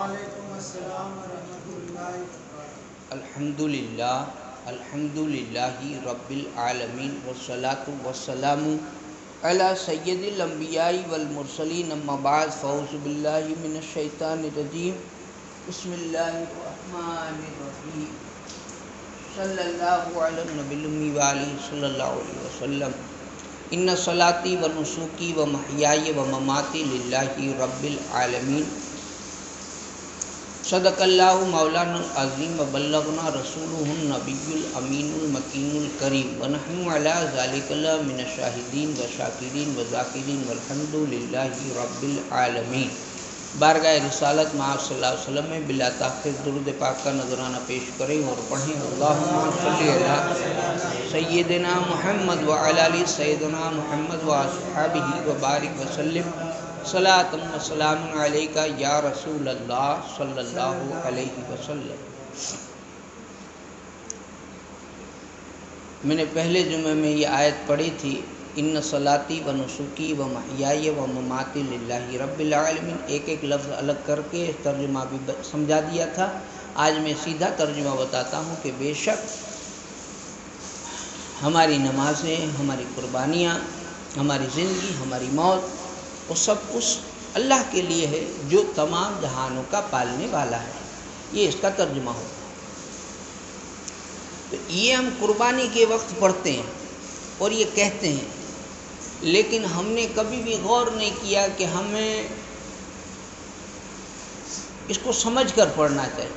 وعلیکم السلام ورحمۃ اللہ وبرکاتہ۔ الحمدللہ رب العالمین والصلاة والسلام علی سید الانبیاء والمرسلین، اما بعد فاعوذ باللہ من الشیطان الرجیم، بسم اللہ الرحمن الرحیم، صلی اللہ علی النبی الامی وآلہ صلی اللہ علیہ وسلم۔ ان صلاتی و نسوکی و محیای و مماتی للہ رب العالمین۔ صدق اللہ مولانا العظیم و بلغنا رسولہ النبی الامین المکین الکریم، ونحن علی ذالک من الشاہدین و شاکرین و ذاکرین والحمد للہ رب العالمین۔ بارگاہ رسالت مآب صلی اللہ علیہ وسلم میں بلا تاخیر درود پاک کا نذرانہ پیش کریں اور پڑھیں۔ اللہم صلی علی سیدنا محمد وعلی آل سیدنا محمد واصحابہ وبارک وسلم، صلاۃ و سلام علیکہ یا رسول اللہ صلی اللہ علیہ وسلم۔ میں نے پہلے جمعے میں یہ آیت پڑھی تھی، ان صلاتی و نسکی و محیای و مماتی للہ رب العالمین۔ ایک ایک لفظ الگ کر کے ترجمہ بھی سمجھا دیا تھا۔ آج میں سیدھا ترجمہ بتاتا ہوں کہ بے شک ہماری نمازیں، ہماری قربانیاں، ہماری زندگی، ہماری موت، وہ سب اس اللہ کے لیے ہے جو تمام جہانوں کا پالنے والا ہے۔ یہ اس کا ترجمہ ہوگا۔ تو یہ ہم قربانی کے وقت پڑھتے ہیں اور یہ کہتے ہیں، لیکن ہم نے کبھی بھی غور نہیں کیا کہ ہمیں اس کو سمجھ کر پڑھنا چاہیے۔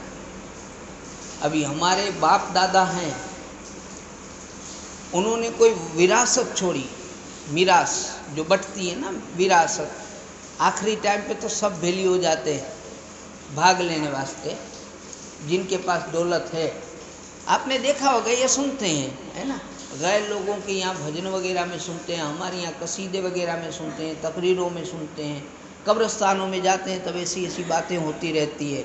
ابھی ہمارے باپ دادا ہیں، انہوں نے کوئی وراثت چھوڑی، میراث جو بٹتی ہے نا، وراثت۔ آخری ٹائم پہ تو سب بھیلی ہو جاتے ہیں بھاگ لینے واسطے، جن کے پاس دولت ہے۔ آپ نے دیکھا ہوگا، یہ سنتے ہیں ہے نا، غیر لوگوں کے یہاں بھجن وغیرہ میں سنتے ہیں، ہمارے یہاں قصیدے وغیرہ میں سنتے ہیں، تقریروں میں سنتے ہیں، قبرستانوں میں جاتے ہیں تب ایسی ایسی باتیں ہوتی رہتی ہے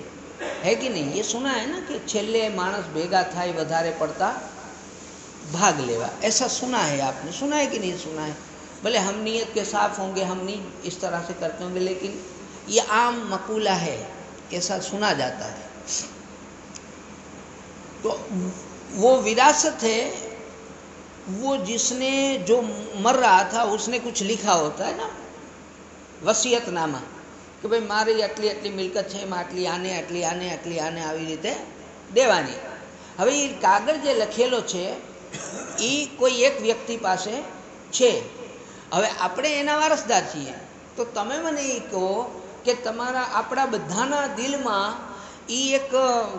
کہ نہیں؟ یہ سنا ہے نا کہ چھلے مانس بھیگا تھا ودھارے پڑتا بھاگ لیوا، ایسا سنا ہے؟ آپ نے سنا ہے کہ نہیں سنا ہے؟ بھلے ہم نیت کے صاف ہوں گے، ہم نہیں اس طرح سے کرتے ہوں گے، لیکن یہ عام مقولہ ہے، ایسا سنا جاتا ہے۔ تو وہ وراثت ہے، وہ جس نے جو مر رہا تھا اس نے کچھ لکھا ہوتا ہے نا، وصیت نامہ، کہ بھئی મારી આટલી આટલી મિલકત છે, એમાં આટલી આને આવી રીતે દેવાની। હવે એ કાગળ જે લખેલો છે એ કોઈ એક વ્યક્તિ પાસે છે, હવે આપણે એના વારસદાર છીએ। તો તમે મને એ કહો કે આપણા બધાના દિલમાં એ એક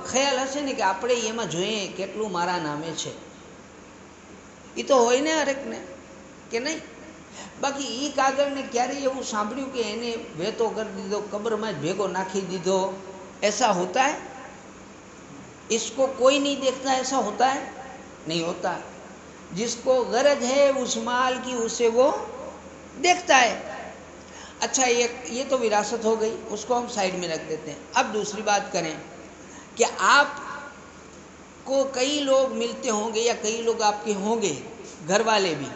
ખ્યાલ હશે ને કે આપણે એમાં જોઈએ કેટલું મારા નામે છે। એ તો હોય ને હરેકને, કે નહીં? બાકી એ કાગળને ક્યારેય એવું સાંભળ્યું કે એને વહેતો કરી દીધો, કબ્રમાં જ ભેગો નાખી દીધો? ऐसा होता है? इसको कोई नहीं देखता, ऐसा होता है? नहीं होता। जिसको गरज है उस माल की, उसे वो देखता है। اچھا، یہ تو وراثت ہو گئی، اس کو ہم سائڈ میں رکھ دیتے ہیں۔ اب دوسری بات کریں کہ آپ کو کئی لوگ ملتے ہوں گے یا کئی لوگ آپ کے ہوں گے، گھر والے بھی،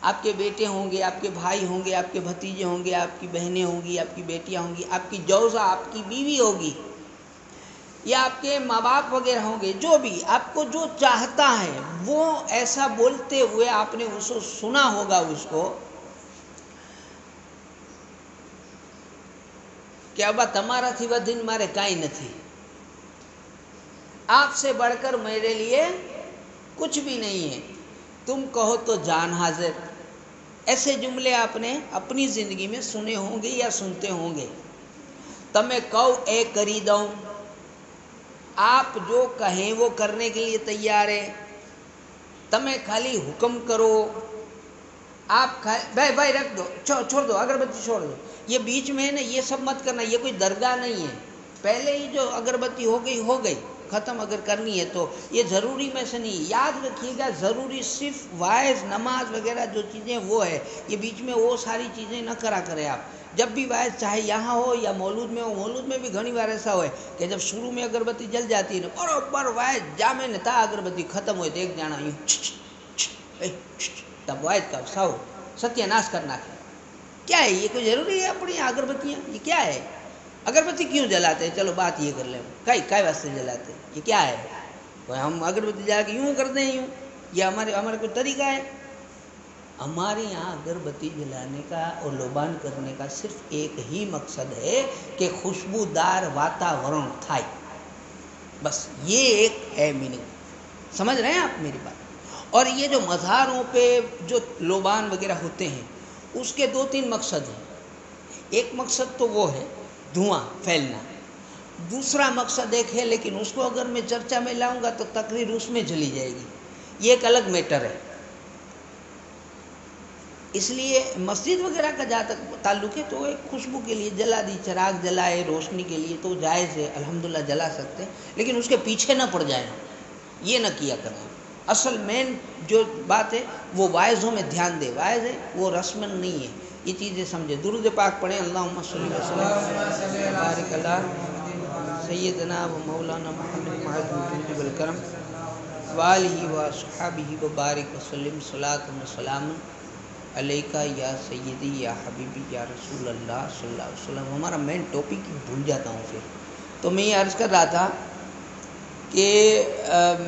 آپ کے بیٹے ہوں گے، آپ کے بھائی ہوں گے، آپ کے بھتیجے ہوں گے، آپ کی بہنیں ہوں گی، آپ کی بیٹیاں ہوں گی، آپ کی جوزہ، آپ کی بیوی ہوگی، یا آپ کے ماں باپ وغیرہ ہوں گے، جو بھی آپ کو جو چاہتا ہے وہ ایسا بولتے ہوئے آپ نے اس کو سنا ہوگا، اس کو کہ ابا تمہارا تھی ودھن مارے کائیں نتھی، آپ سے بڑھ کر میرے لیے کچھ بھی نہیں ہے، تم کہو تو جان حاضر۔ ایسے جملے آپ نے اپنی زندگی میں سنے ہوں گے یا سنتے ہوں گے۔ تمہیں کہو اے کری دوں، آپ جو کہیں وہ کرنے کے لیے تیار ہے، تمہیں خالی حکم کرو۔ آپ بھائی رکھ دو، چھوڑ دو، اگربتی چھوڑ دو، یہ بیچ میں ہے نا، یہ سب مت کرنا، یہ کوئی درگاہ نہیں ہے۔ پہلے ہی جو اگربتی ہو گئی ختم، اگر کرنی ہے تو یہ ضروری میں سے نہیں۔ یاد رکھیے گا، ضروری صرف وائز، نماز وغیرہ جو چیزیں وہ ہے، یہ بیچ میں وہ ساری چیزیں نہ کرا کریں آپ۔ جب بھی وائز چاہے یہاں ہو یا مولود میں ہو، مولود میں بھی گھنی بار ایسا ہوئے کہ جب شروع میں اگربتی جل جاتی ہے نا، برابر وائز جامے نہ تھا اگربتی ختم ہوئے تو ایک جانا یوں، تب وائز کا ساؤ ستیہ ناش کرنا ہے۔ کیا ہے یہ؟ کوئی ضروری ہے اپنی اگربتیاں؟ یہ کیا ہے؟ اگربتی کیوں جلاتے ہیں؟ چلو بات یہ کر لیں، کئی واسطے جلاتے ہیں؟ یہ کیا ہے؟ ہم اگربتی جلا کے یوں کرتے ہیں، یوں، یہ ہمارا کوئی طریقہ ہے؟ ہمارے یہاں اگربتی جلانے کا اور لوبان کرنے کا صرف ایک ہی مقصد ہے کہ خوشبودار واتاورن تھائے، بس یہ ایک ہے میننگ. سمجھ رہے ہیں آپ میری بات؟ اور یہ جو مزاروں پہ جو لوبان وغیرہ ہوتے ہیں اس کے 2-3 مقصد ہیں. ایک مقصد تو وہ ہے دھواں پھیلنا، دوسرا مقصد ایک ہے لیکن اس کو اگر میں چرچا میں لاؤں گا تو تقریر اس میں چلی جائے گی، یہ ایک الگ میٹر ہے. اس لیے مسجد وغیرہ کا جہاں تک تعلق ہے تو ایک خوشبو کے لیے جلا دی، چراغ جلائے روشنی کے لیے تو جائز ہے، الحمدللہ جلا سکتے ہیں، لیکن اس کے پیچھے نہ پڑ جائیں، یہ نہ کیا کریں. اصل مین جو بات ہے وہ واعظوں میں دھیان دے، واعظ ہے وہ رسمن نہیں ہے، یہ چیزیں سمجھے. درود پاک پڑھیں. اللہم صلی وسلم بارک اللہ سیدنا و مولانا محمد معاذ الجود والکرم وآلہ و صحابہ و بارک وسلم صلاۃ و سلام علیکہ یا سیدی یا حبیبی یا رسول اللہ صلی اللہ علیہ وسلم. ہمارا مین ٹاپک بھول جاتا ہوں پھر. تو میں یہ عرض کر رہا تھا کہ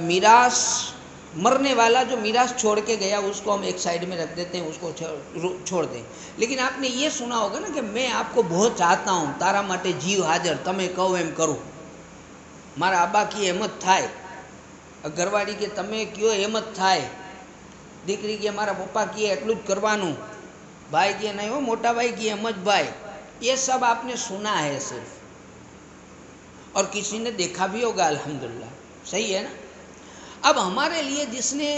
میراث، مرنے والا جو میراث چھوڑ کے گیا اس کو ہم ایک سائیڈ میں رکھ دیتے ہیں، اس کو چھوڑ دیں. لیکن آپ نے یہ سنا ہوگا نا کہ میں آپ کو بہت چاہتا ہوں، تارا ماٹے جیو حاضر، تمے کہو એમ કરું. મારા આબા કી હિંમત થાય, ઘરવાળી કે તમે કયો હિંમત થાય, દીકરી કે મારા પપ્પા કીએ એટલું જ કરવાનું, ભાઈ કે નહીં હો મોટા ભાઈ કીએ એમ જ ભાઈ. ये सब आपने सुना है सिर्फ, और किसी ने देखा भी होगा अल्हम्दुलिल्लाह. सही है ना? अब हमारे लिए जिसने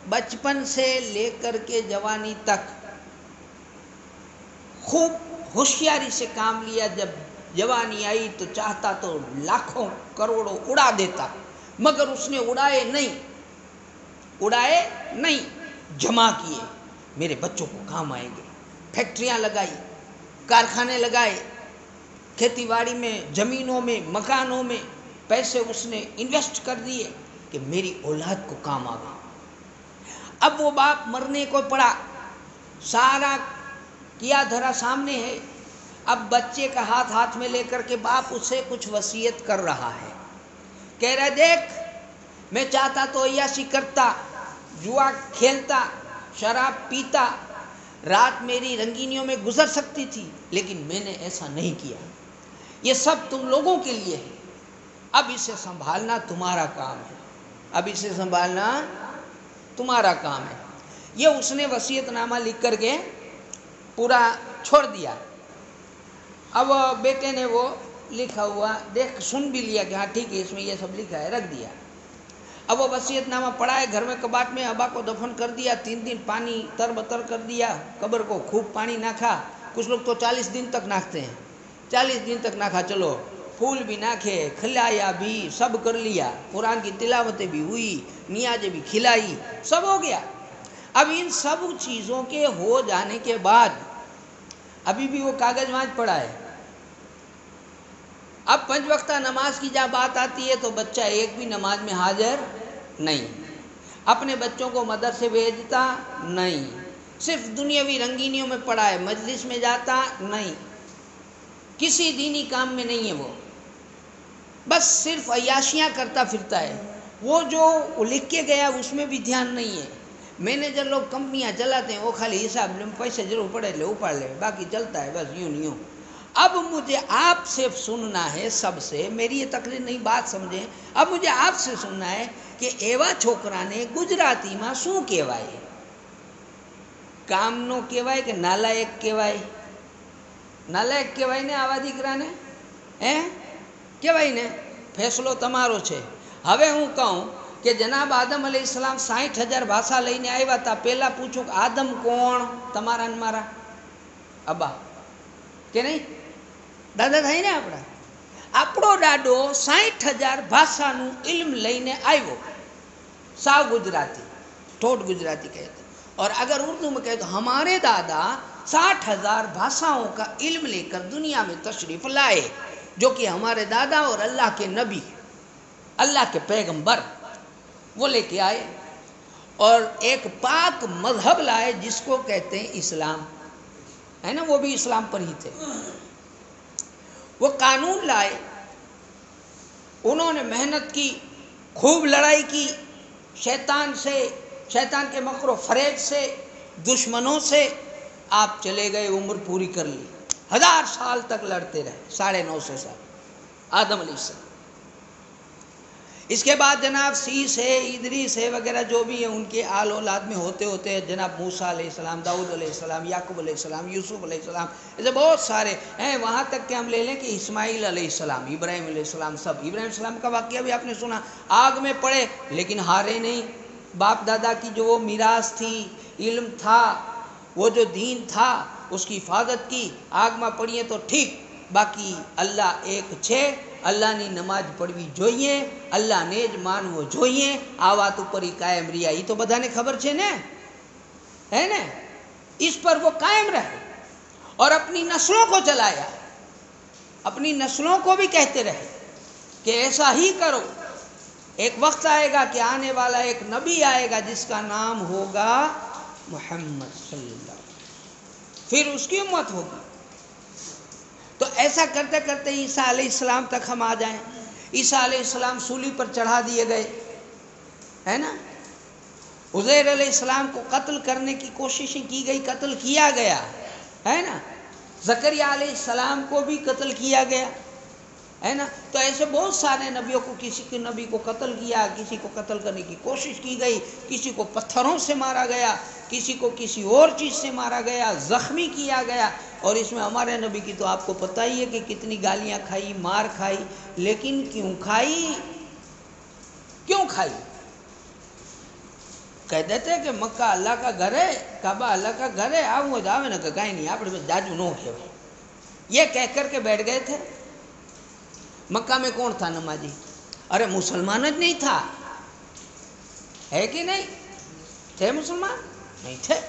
बचपन से लेकर के जवानी तक खूब होशियारी से काम लिया, जब जवानी आई तो चाहता तो लाखों करोड़ों उड़ा देता, मगर उसने उड़ाए नहीं, जमा किए, मेरे बच्चों को काम आएंगे. फैक्ट्रियां लगाई, कारखाने लगाए, खेती बाड़ी में, ज़मीनों में, मकानों में पैसे उसने इन्वेस्ट कर दिए कि मेरी औलाद को काम आवे. अब वो बाप मरने को पड़ा, सारा किया धरा सामने है. अब बच्चे का हाथ में लेकर के बाप उससे कुछ वसीयत कर रहा है, कह रहा देख मैं चाहता तो अय्याशी करता, जुआ खेलता, शराब पीता, रात मेरी रंगीनियों में गुजर सकती थी, लेकिन मैंने ऐसा नहीं किया. ये सब तुम लोगों के लिए है, अब इसे संभालना तुम्हारा काम है, अब इसे संभालना तुम्हारा काम है. ये उसने वसीयतनामा लिख करके पूरा छोड़ दिया. अब बेटे ने वो लिखा हुआ देख सुन भी लिया कि हाँ ठीक है इसमें ये सब लिखा है, रख दिया. अब वो वसीयतनामा पड़ा है घर में कबाट में, अबा को दफन कर दिया, 3 दिन पानी तरबतर कर दिया, कब्र को खूब पानी नाखा. कुछ लोग तो 40 दिन तक नाखते हैं, 40 दिन तक नाखा, चलो फूल भी नाखे, खिलाया भी, सब कर लिया, कुरान की तिलावतें भी हुई, नियाज़ें भी खिलाई, सब हो गया. अब इन सब चीज़ों के हो जाने के बाद अभी भी वो कागज वहाँ पड़ा है. अब 5 वक्ता नमाज की जब बात आती है तो बच्चा एक भी नमाज में हाजिर नहीं, अपने बच्चों को मदरसे भेजता नहीं, सिर्फ दुनियावी रंगीनियों में पड़ा है, मजलिस में जाता नहीं, किसी दीनी काम में नहीं है, वो बस सिर्फ अय्याशियाँ करता फिरता है. वो जो लिख के गया उसमें भी ध्यान नहीं है. मैनेजर लोग कंपनियां चलाते हैं, वो खाली हिसाब में पैसे जरूर पड़े ले उपाड़ ले, बाकी चलता है बस यूं यूं. अब मुझे आपसे सुनना है, सबसे, मेरी ये तकलीफ नहीं, बात समझें. अब मुझे आपसे सुनना है कि एवा छोकरा ने गुजराती में शू कहेवाय, कामनो कहेवाय कि नालायक कहेवाय? नालायक कहेवाय ने आवा दीकराने, कहेवाय ने. फैसलो तमारो छे. हवे हूँ कहूँ कि जनाब आदम अलैहिस्सलाम 60,000 भाषा लईने आव्या था, पहला पूछूं कि आदम कोण? तमारा ने मारा अबा के नहीं? दादा थाय ने आपड़ा. आपड़ो डाडो 60,000 भाषानु इल्म लईने आव्यो, साव गुजराती, ठोठ गुजराती कहते. और अगर उर्दू में कहे तो हमारे दादा 60,000 भाषाओं का इल्म लेकर दुनिया में तशरीफ़ लाए, जो कि हमारे दादा और अल्लाह के नबी, अल्लाह के पैगंबर वो लेके आए, और एक पाक मजहब लाए जिसको कहते हैं इस्लाम, है ना, वो भी इस्लाम पर ही थे. وہ قانون لائے، انہوں نے محنت کی، خوب لڑائی کی شیطان سے، شیطان کے مکر و فریب سے، دشمنوں سے. آپ چلے گئے، عمر پوری کر لی، 1000 سال تک لڑتے رہے، 950 سال آدم علیہ السلام. اس کے بعد جناب سیس ہے، ادریس ہے وغیرہ جو بھی ہیں، ان کے آل اولاد میں ہوتے ہوتے جناب موسیٰ علیہ السلام، داؤد علیہ السلام، یعقوب علیہ السلام، یوسف علیہ السلام، ایسے بہت سارے ہیں. وہاں تک کہ ہم لے لیں کہ اسماعیل علیہ السلام، ابراہیم علیہ السلام، سب. ابراہیم علیہ السلام کا واقعہ بھی آپ نے سنا، آگ میں پڑے لیکن ہارے نہیں. باپ دادا کی جو وہ میراث تھی، علم تھا، وہ جو دین تھا، اس کی حفاظت کی. آگ میں پڑیے تو ٹھیک، باقی اللہ ایک چھے، اللہ ની નમાજ પડવી જોઈએ, اللہ ને જ માનવો જોઈએ, આ વાત ઉપર ही કાયમ રહ્યા. એ તો બધાને ખબર છે ને, ہے ને. اس پر وہ قائم رہے اور اپنی نسلوں کو چلایا، اپنی نسلوں کو بھی کہتے رہے کہ ایسا ہی کرو. ایک وقت آئے گا کہ آنے والا ایک نبی آئے گا جس کا نام ہوگا محمد صلی اللہ علیہ وسلم، پھر اس کی امت ہوگی. تو ایسا کرتے کرتے عیسیٰ علیہ السلام تک ہم آ جائیں. عیسیٰ علیہ السلام سولی پر چڑھا دیے گئے، ہے نا. عزیر علیہ السلام کو قتل کرنے کی کوششیں کی گئی، قتل کیا گیا، ہے نا. زکریا علیہ السلام کو بھی قتل کیا گیا، ہے نا. تو ایسے بہت سارے نبیوں کو، کسی کے نبی کو قتل کیا، کسی کو قتل کرنے کی کوشش کی گئی، کسی کو پتھروں سے مارا گیا، کسی کو کسی اور چیز سے مارا گیا، زخمی کیا گیا. اور اس میں ہمارے نبی کی تو آپ کو پتہ ہی ہے کہ کتنی گالیاں کھائی، مار کھائی. لیکن کیوں کھائی؟ کیوں کھائی؟ کہہ دیتے کہ مکہ اللہ کا گھر ہے، کعبہ اللہ کا گھر ہے، آؤ جاوے نا کہ کہیں نہیں، آپ بس جاجو نو ہے. یہ کہہ کر کے بیٹھ گئے تھے. مکہ میں کون تھا نمازی؟ ارے مسلمان જ نہیں تھا، ہے کہ نہیں؟ تھے مسلمان؟ نہیں تھے.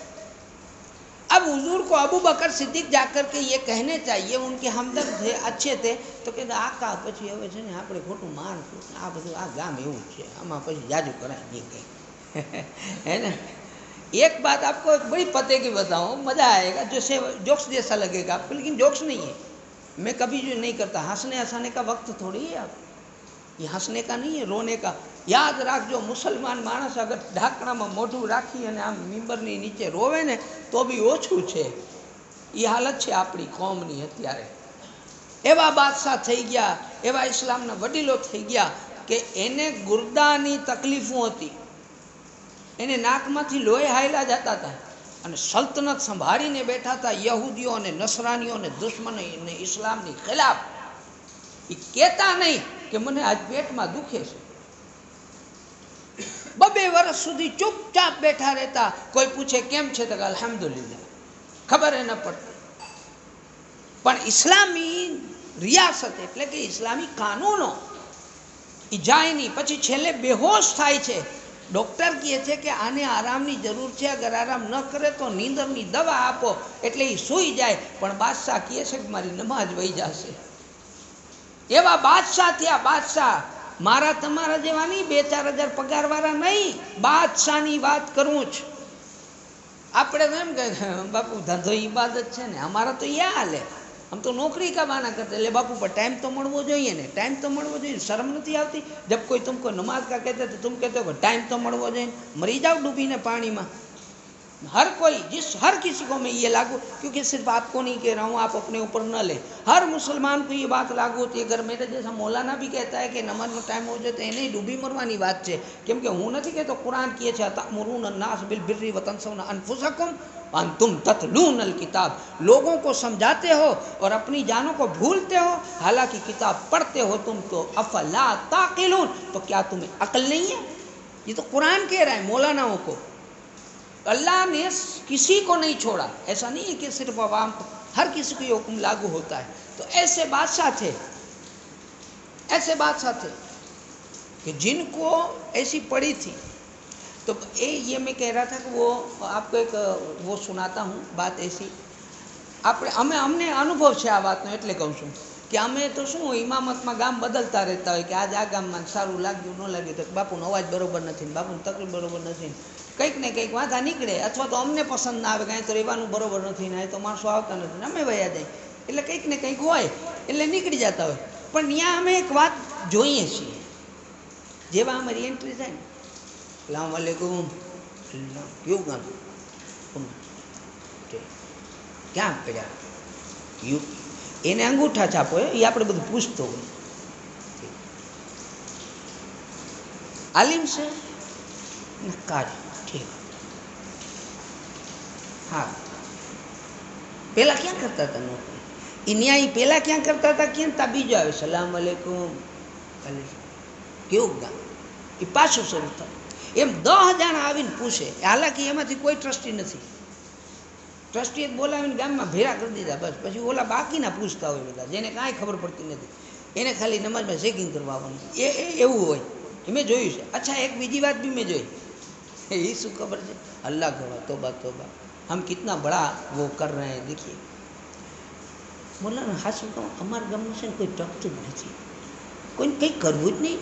اب حضور کو ابو بکر صدیق جا کر کے یہ کہنے چاہیے، ان کے ہمدرد تھے، اچھے تھے، تو کہتے આકા પછી હવે છે ને આપણે ખોટું માનશું، આ બધું આ ગામ એવું છે، આમાં પછી જાજુ કરાય નહીં કંઈ. ہے نا. ایک بات آپ کو ایک بڑی پتے کی بتاؤں، مزہ آئے گا، جیسے جوکس جیسا لگے گا آپ کو، لیکن جوکس نہیں ہے. میں کبھی جو نہیں کرتا، ہنسنے ہنسانے کا وقت تھوڑی ہے. آپ یہ ہنسنے کا نہیں ہے، رونے کا. યાદ રાખજો، મુસલમાન માણસ અગર ઢાંકણામાં મોઢું રાખી અને આમ મિંબરની નીચે રોવે ને તો બી ઓછું છે. એ હાલત છે આપણી કોમની અત્યારે. એવા બાદશાહ થઈ ગયા، એવા ઇસ્લામના વડીલો થઈ ગયા કે એને ગુર્દાની તકલીફો હતી, એને નાકમાંથી લોહી હાયલા જતા હતા અને સલ્તનત સંભાળીને બેઠા હતા યહૂદીઓ અને નસરાનીઓ અને દુશ્મનો અને ઇસ્લામની ખિલાફ. એ કહેતા નહીં કે મને આજ પેટમાં દુખે છે. 2 વર્ષ સુધી ચૂપચાપ બેઠા રહેતા. કોઈ પૂછે કેમ છે તો અલ્હમ્દુલિલ્લાહ, ખબર ન પડતી. પણ ઇસ્લામી રિયાસત એટલે કે ઇસ્લામી કાનૂનો એ જાય નહીં. પછી છેલ્લે બેહોશ થાય છે. ડૉક્ટર કહે છે કે આને આરામની જરૂર છે, અગર આરામ ન કરે તો નીંદરની દવા આપો, એટલે એ સૂઈ જાય. પણ બાદશાહ કહે છે કે મારી નમાજ વહી જશે. એવા બાદશાહ થયા, બાદશાહ. મારા તમારા જેવા નહીં, 2-4 હજાર પગારવાળા નહીં, બાદશાહની વાત કરું છું. આપણે તો એમ કહે બાપુ ધંધો ઇબાદત છે ને, અમારા તો એ હાલે, हम तो नौकरी का बहाना करते, ले बापू पर टाइम तो મળવો જોઈએ ને, टाइम तो મળવો જોઈએ. शर्म नहीं आती जब कोई तुमको नमाज का कहते तो तुम कहते हो कि टाइम तो મળવો જોઈએ. मरी जाओ डूबी ने पानी में. हर किसी को मैं ये लागू, क्योंकि सिर्फ आपको नहीं कह रहा हूँ, आप अपने ऊपर न ले, हर मुसलमान को ये बात लागू होती है. अगर मेरे जैसा मौलाना भी कहता है कि नमाजનો ટાઈમ हो जाए तो એને ડૂબી મરવાની વાત છે. કેમ કે હું નથી કહેતો, કુરાન કહે છે અતામુરુન અન્નાસ બિલબિર્રિ વતન્સૌન અન્ફુસકુમ तुम ततलून अल किताब, लोगों को समझाते हो और अपनी जानों को भूलते हो, हालांकि किताब पढ़ते हो तुम. तो अफला ताकिलून, तो क्या तुम्हें अक्ल नहीं है? ये तो कुरान कह रहा है मौलानाओं को. अल्लाह ने किसी को नहीं छोड़ा. ऐसा नहीं है कि सिर्फ अवाम को, हर किसी को ये हुक्म लागू होता है. तो ऐसे बादशाह थे, ऐसे बादशाह थे कि जिनको ऐसी पड़ी थी. तो ये मैं कह रहा था कि वो आपको एक वो सुनाता हूँ बात ऐसी. અમને અનુભવ છે આ વાતનો, એટલે કહું છું કે અમે તો શું ઇમામતમાં ગામ બદલતા રહેતા હોય કે આજ આ ગામમાં સારું લાગ્યું ન લાગ્યું તો બાપુનો અવાજ બરોબર નથી, બાપુની તકલીફ બરોબર નથી, કંઈક ને કંઈક વાંધા નીકળે. અથવા તો અમને પસંદ ના આવે, કાંઈ તો રહેવાનું બરોબર નથી ને, તો માણસો આવતા નથી ને અમે વયા જાય, એટલે કંઈક ને કંઈક હોય. એટલે નીકળી જતા હોય. પણ ત્યાં અમે એક વાત જોઈએ છીએ, જેવા અમારી એન્ટ્રી થાય ને, સલામ વાલેકુમ, કેવું ગામ, ક્યાં પડ્યા, યુપી, એને અંગૂઠા છાપો એ આપણે બધું પૂછતો હોય. આલિમ છે કાઢ, ઠીક, હા. પેલા ક્યાં કરતા હતા નોકરી? એ ન્યાય પેલા ક્યાં કરતા હતા? ક્યાં તા બીજો આવે, સલામ વાલેકુમ, કેવું ગામ, એ પાછું શરૂ થાય. એમ 10 જણા આવીને પૂછે. હાલાકી એમાંથી કોઈ ટ્રસ્ટી નથી. ટ્રસ્ટીએ બોલાવીને ગામમાં ભેરા કરી દીધા, બસ. પછી ઓલા બાકીના પૂછતા હોય બધા, જેને કાંઈ ખબર પડતી નથી, એને ખાલી નમાજમાં ચેકિંગ કરવા આવવાનું. એવું હોય, એ મેં જોયું છે. અચ્છા, એક બીજી વાત બી મેં જોઈ. એ શું ખબર છે? અલ્લાહ ગવા, તોબા તોબા, હમ કિતના બડા वो कर रहे हैं, देखिए. બોલા હા, શું કહું, અમારા ગામમાં છે ને કોઈ ટકતું જ નથી, કોઈને કંઈ કરવું જ નહીં.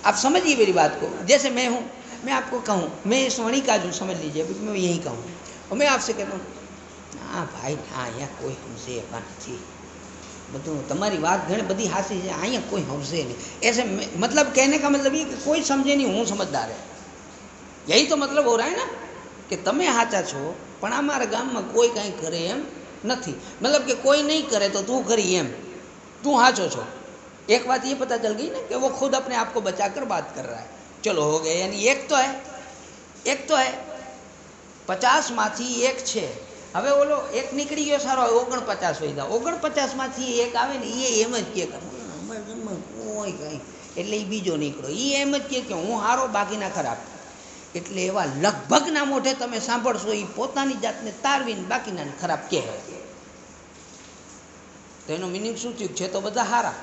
आप समझिए मेरी बात को. जैसे मैं आपको कहूँ, मैं इस वाणी का जो समझ लीजिए, मैं यही कहूँ और मैं आपसे कहता हूँ, હા ભાઈ, હા, અહીંયા કોઈ સમજે એવા નથી. બધું તમારી વાત ઘણી બધી હાસી છે, અહીંયા કોઈ સમજે નહીં. ऐसे मतलब कहने का मतलब ये कि कोई समझे नहीं, હું समझदार है. यही तो मतलब हो रहा है ना કે તમે સાચા છો પણ અમારા ગામમાં કોઈ કાંઈ કરે એમ નથી. मतलब કે કોઈ નહીં કરે તો તું કરી એમ, તું સાચો છો. एक बात ये पता चल गई ना कि वो खुद अपने आप को बचाकर बात कर रहा है. चलो हो गए. यानी एक तो है 50 માંથી એક છે. હવે ઓલો એક નીકળી ગયો સારો, 49 વૈદા. 49 માંથી એક આવે ને, એ એમ જ કે અમારા ગામમાં કોઈ કાંઈ, એટલે એ બીજો નીકળ્યો, એ એમ જ કે હું સારો બાકીના ખરાબ. એટલે એવા લગભગના મોઢે તમે સાંભળશો, એ પોતાની જાતને તારવીને બાકીનાને ખરાબ કહેવાય. તો એનો મિનિંગ શું થયું? છે તો બધા સારા.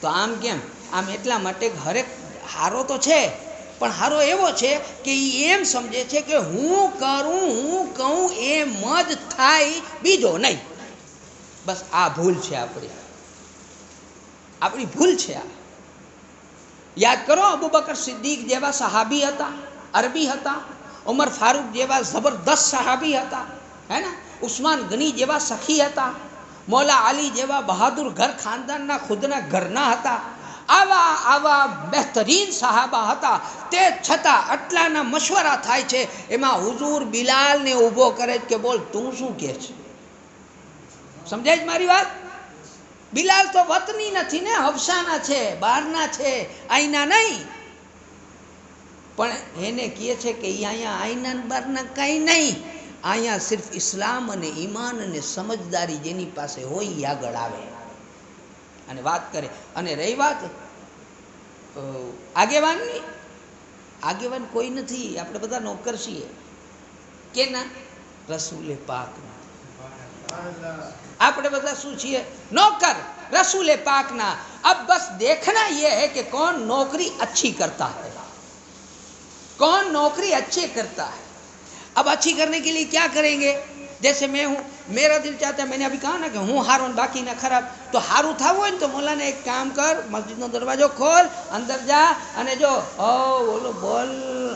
તો આમ કેમ? આમ એટલા માટે હરેક હારો તો છે, પણ હારો એવો છે કે એ એમ સમજે છે કે હું કરું, હું કહું એમ જ થાય, બીજો નહીં. બસ આ ભૂલ છે આપણી ભૂલ છે આ. યાદ કરો, અબુ બકર સિદ્દીક જેવા સહાબી હતા, અરબી હતા. ઉમર ફારૂક જેવા જબરદસ્ત સહાબી હતા, હે ને. ઉસ્માન ગની જેવા સખી હતા. મૌલા અલી જેવા બહાદુર ઘર ખાનદાનના ખુદના ઘરના હતા. આવા બહેતરીન સહાબા હતા. તે છતાં આટલાના મશવરા થાય છે, એમાં હુજૂર બિલાલને ઊભો કરે કે બોલ તું શું કહે છે? સમજાય જ મારી વાત? બિલાલ તો વતની નથી ને, હબસાના છે, બહારના છે, આઈના નહીં. પણ એને કહે છે કે અહીંયા આઈના બહારના કાંઈ નહીં, અહીંયા સિર્ફ ઇસ્લામ અને ઈમાન અને સમજદારી જેની પાસે હોય એ આગળ આવે અને વાત કરે. અને રહી વાત આગેવાનની, આગેવાન કોઈ નથી, આપણે બધા નોકર છીએ. કેના? રસૂલે પાકના. આપણે બધા શું છીએ? નોકર रसूल पाक ना. अब बस देखना यह है कि कौन नौकरी अच्छी करता है, कौन नौकरी अच्छे करता है. अब अच्छी करने के लिए क्या करेंगे? जैसे मैं हूँ, मेरा दिल चाहता है, मैंने अभी कहा ना कि हूँ हारो बाकी ना खराब, तो हारू था वो तो मौला ने एक काम कर, मस्जिद नो दरवाजो खोल, अंदर जा અને જો બોલો બોલ,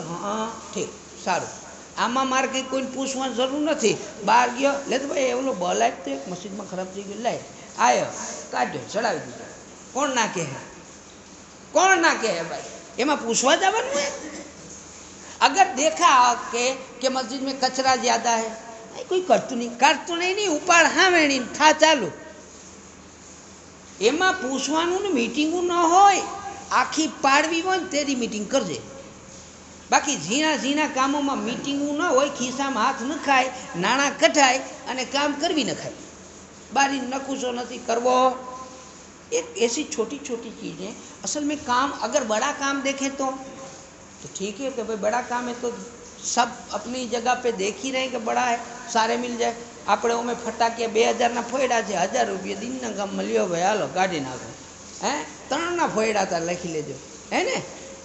હા ઠીક સારું. આમાં મારે કંઈ કોઈને પૂછવાની જરૂર નથી. બહાર ગયો લે તો ભાઈ ઓલો બોલ આપ તો એક મસ્જિદમાં ખરાબ થઈ ગયું, લાય આવ્યો કાઢ્યો ચડાવી દીધો. કોણ ના કહે? કોણ ના કહે ભાઈ? એમાં પૂછવા જવાનું है? अगर देखा कि मस्जिद में कचरा ज़्यादा है, कोई करतु नहीं उपाड़ हाँ वेणी था चालू. एमा पूछवानुं ने मीटिंगों न होय, आखी पाड़वी होय तेरी मीटिंग करजे. बाकी झीणा झीणा कामों में मीटिंगों न होय, खीसा में हाथ न खाय, नाणां कठाय अने काम करवी न खाय. बारी नकुशो नहीं करवो. एक ऐसी छोटी छोटी चीज़ें असल में काम, अगर बड़ा काम देखें तो ठीक है कि भाई बड़ा काम है तो सब अपनी जगह पे देख ही रहे कि बड़ा है, सारे मिल जाए. આપણે ઓમે ફટાકિયા 2000 ફોયડા છે, 1000 રૂપિયા દિનના કામ મળ્યો ભાઈ, હાલો કાઢી નાખો. હે 3 ફોયડા હતા લખી લેજો, હે ને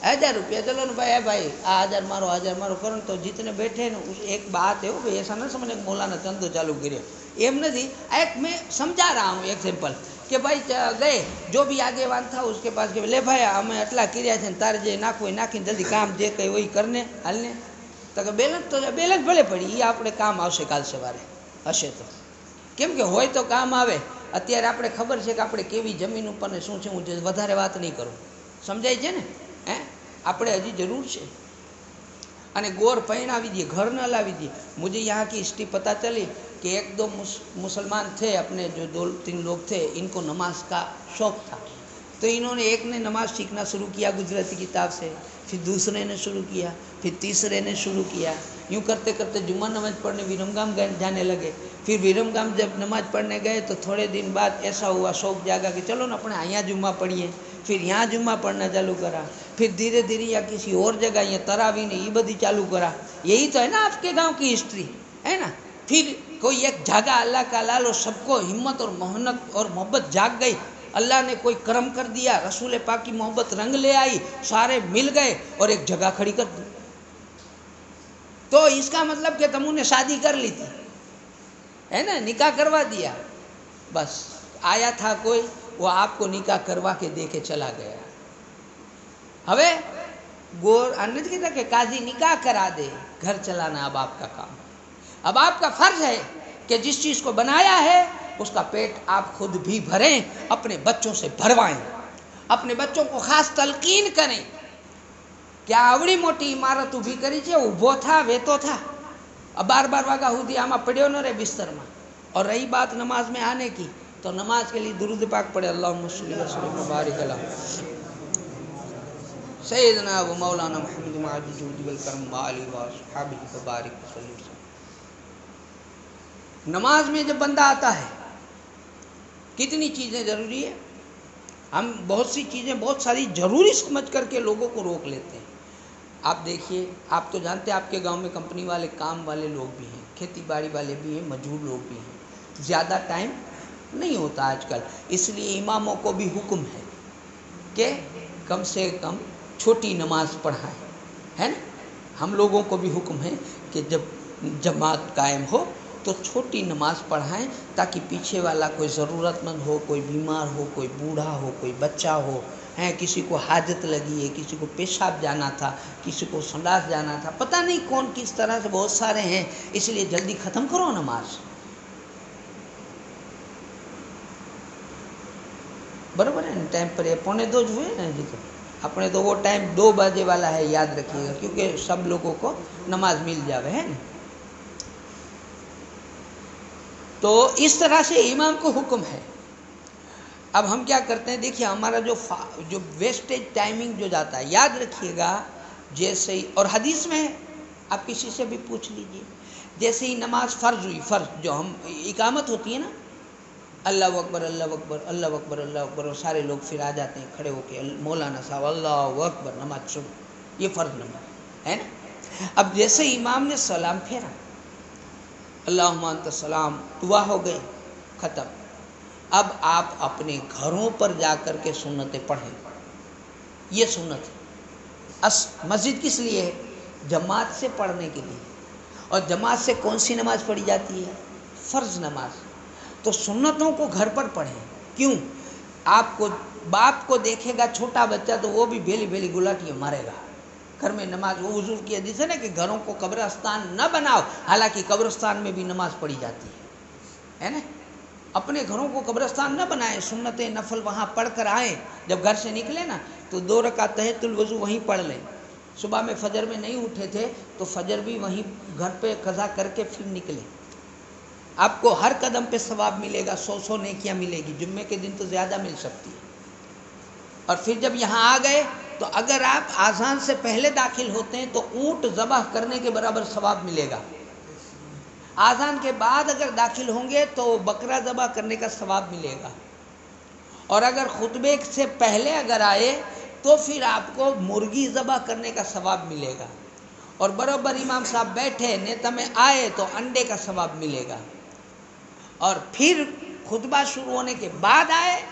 1000 રૂપિયા. चलो ना भाई, है भाई आ 1000 मारो करो तो जितने बैठे ना. एक बात है वो भाई, ऐसा ना समझे मौलाना चंदो चालू કર્યો એમ નથી. एक मैं समझा रहा हूँ एग्जाम्पल कि भाई गए जो भी आगेवान था उसके पास के ले भाई हमें आटला કર્યા છે, तारे जे नाखो नाखीने जल्दी काम जे कई वही करने हालने. तो बैलेंस भले पड़ी, ये આપણે કામ આવશે કાલ સવારે હશે તો. કેમ કે હોય તો કામ આવે. અત્યારે આપણે ખબર છે કે આપણે કેવી જમીન ઉપર ને શું છે, હું વધારે વાત નહીં કરું, સમજાય છે ને. આપણે હજી જરૂર છે. અને ગોર પહેણાવી दिए, घर न लावी दिए. मुझे यहाँ की हिस्ट्री पता चली कि एक दो मुसलमान थे अपने, जो 2-3 लोग थे, इनको नमाज का शौक़ था. तो इन्होंने एक ने नमाज सीखना शुरू किया गुजराती किताब से, फिर दूसरे ने शुरू किया, फिर तीसरे ने शुरू किया. यूँ करते करते जुम्मा नमाज पढ़ने विरमगाम जाने लगे. फिर विरमगाम जब नमाज पढ़ने गए तो थोड़े दिन बाद ऐसा हुआ, शौक़ जागा कि चलो ना अपने यहाँ जुम्मा पढ़िए. फिर यहाँ जुम्मा पढ़ना चालू करा. फिर धीरे धीरे या किसी और जगह यहाँ तरावी ने ये बदी चालू करा. यही तो है ना आपके गांव की हिस्ट्री, है ना. फिर कोई एक जागा अल्लाह का लालो, सबको हिम्मत और मेहनत और मोहब्बत जाग गई. अल्लाह ने कोई करम कर दिया, रसूल पाक की मोहब्बत रंग ले आई, सारे मिल गए और एक जगह खड़ी कर दी. तो इसका मतलब कि तुमने शादी कर ली थी, है ना, निकाह करवा दिया. बस आया था कोई, वो आपको निकाह करवा के दे के चला गया. हवे गोर अन्य कहता कि काजी निकाह करा दे, घर चलाना अब आपका काम. अब आपका फर्ज है कि जिस चीज़ को बनाया है उसका पेट आप खुद भी भरें, अपने बच्चों से भरवाएं, अपने बच्चों को खास तलकीन करें. क्या आवड़ी मोटी इमारत ऊभी करी है, ऊभो था वेतो था. अब 12 वागा સુધી આમાં પડ્યો ન રહે બિસ્તરમાં. और रही बात नमाज में आने की, तो नमाज के लिए दुरूद पाक पढ़े, अल्लाहुम्मा सल्ली व सल्लिम व बारिक अला सय्यदना व मौलाना मुहम्मद माअल जुद वल करम व आलिहि व अस्हाबिहि व बारिक वसल्लम. नमाज में जब बंदा आता है, कितनी चीज़ें ज़रूरी है. हम बहुत सी चीज़ें बहुत सारी ज़रूरी समझ करके लोगों को रोक लेते हैं. आप देखिए, आप तो जानते हैं आपके गांव में कंपनी वाले, काम वाले लोग भी हैं, खेती बाड़ी वाले भी हैं, मजदूर लोग भी हैं. ज़्यादा टाइम नहीं होता आजकल, इसलिए इमामों को भी हुक्म है कि कम से कम छोटी नमाज पढ़ाएं, है ना. हम लोगों को भी हुक्म है कि जब जमात कायम हो तो छोटी नमाज पढ़ाएं, ताकि पीछे वाला कोई ज़रूरतमंद हो, कोई बीमार हो, कोई बूढ़ा हो, कोई बच्चा हो, हैं, किसी को हाजत लगी है, किसी को पेशाब जाना था, किसी को संडास जाना था, पता नहीं कौन किस तरह से, बहुत सारे हैं. इसलिए जल्दी ख़त्म करो नमाज. बराबर है ना. टाइम पर 1:45 हुए ना जी, तो अपने तो वो टाइम 2 बजे वाला है, याद रखिएगा, क्योंकि सब लोगों को नमाज मिल जावे, है ना. तो इस तरह से इमाम को हुक्म है. अब हम क्या करते हैं, देखिए हमारा जो वेस्टेज टाइमिंग जो जाता है, याद रखिएगा. जैसे ही, और हदीस में है, आप किसी से भी पूछ लीजिए, जैसे ही नमाज फ़र्ज हुई, फ़र्ज जो हम इकामत होती है ना, अल्लाह अकबर अल्लाह अकबर अल्लाह अकबर अल्लाह अकबर, और सारे लोग फिर आ जाते हैं खड़े होके, मौलाना साहब अल्लाह अकबर, नमाज शुरू. ये फ़र्ज नमाज है ना. अब जैसे इमाम ने सलाम फेरा, अल्लाहुम्मा अंत सलाम, दुआ हो गई, ख़त्म. अब आप अपने घरों पर जाकर के सुन्नतें पढ़ें. ये सुन्नत है. मस्जिद किस लिए है? जमात से पढ़ने के लिए. और जमात से कौन सी नमाज पढ़ी जाती है? फ़र्ज़ नमाज. तो सुन्नतों को घर पर पढ़ें. क्यों? आपको बाप को देखेगा छोटा बच्चा तो वो भी बेली बेली गुलाटियाँ मारेगा. घर में नमाज, वो हुजूर की हदीस है ना कि घरों को कब्रिस्तान न बनाओ, हालांकि कब्रिस्तान में भी नमाज पढ़ी जाती है ना. अपने घरों को कब्रिस्तान न बनाएं, सुन्नतें नफल वहाँ पढ़ कर आएँ. जब घर से निकले ना तो 2 रकात तहज्जुद वज़ू वहीं पढ़ लें. सुबह में फजर में नहीं उठे थे तो फजर भी वहीं घर पे कज़ा करके फिर निकले. आपको हर कदम पे सवाब मिलेगा, 100 नेकियाँ मिलेगी. जुम्मे के दिन तो ज़्यादा मिल सकती है. और फिर जब यहाँ आ गए तो अगर आप आज़ान से पहले दाखिल होते हैं तो ऊँट ज़बह करने के बराबर सवाब मिलेगा. आज़ान के बाद अगर दाखिल होंगे तो बकरा ज़बह करने का सवाब मिलेगा. और अगर खुतबे से पहले अगर आए तो फिर आपको मुर्गी ज़बह करने का सवाब मिलेगा. और बराबर इमाम साहब बैठे नेता में आए तो अंडे का सवाब मिलेगा. और फिर खुतबा शुरू होने के बाद आए